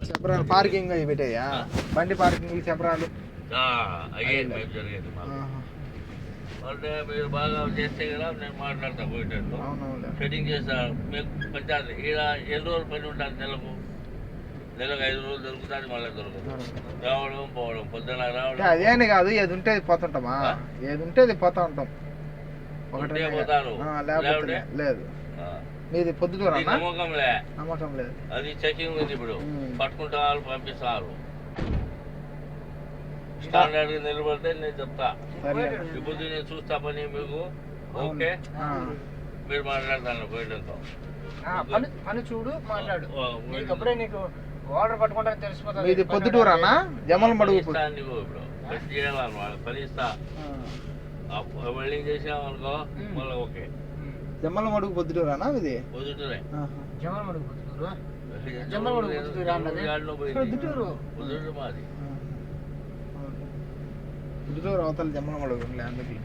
చెప్పరాలు parking అవి పెట్టాయా? బండి parking చెప్పరాలు అయ్యేది మేము జరిగేది అంటే మీరు బాగా చేస్తే కదా నేను మాట్లాడతా పోయేటట్టు సెట్టింగ్ చేస్తాను మీకు పంచాయతీ ఈడ ఎన్ని రోజులు పని ఉంటుంది నెలకు 5 రోజులు దొరుకుతుంది మళ్ళీ దొరకదు రావడం పోవడం పొద్దున రావడం అదేని కాదు ఏది ఉంటే పోతుంటామా ఏది ఉంటే అది పోతా ఉంటాం ఒకటే పోతాను లేదు మీది పొద్దుటూరు నమ్మకం లేదు అది చెకింగ్ ఉంది ఇప్పుడు పట్టుకుంటా వాళ్ళు పంపిస్తారు స్టాండర్డ్ గా నిలబడితే నేను చెప్తా ఇప్పుడు నేను చూస్తా పని మీకు ఓకే మీరు మాట్లాడతాను పోయడంతో పని చూడు మాట్లాడు అప్పుడే నీకు ఆర్డర్ పట్టుకుంటారని తెలిసిపోతుంది. ఇది పొద్దుటూరానా జమ్మలమడుగు ఇప్పుడు పని చేయాలన్నమాట పని ఇస్తా వెల్డింగ్ చేసామనుకో మళ్ళీ ఓకే జమ్మలమడుగు పొద్దుటూరానా ఇది పొద్దుటూరే జమ్మలమడుగు పొద్దుటూరు మాది పొద్దుటూరు అవతల జమ్మలమడుగు అందుకే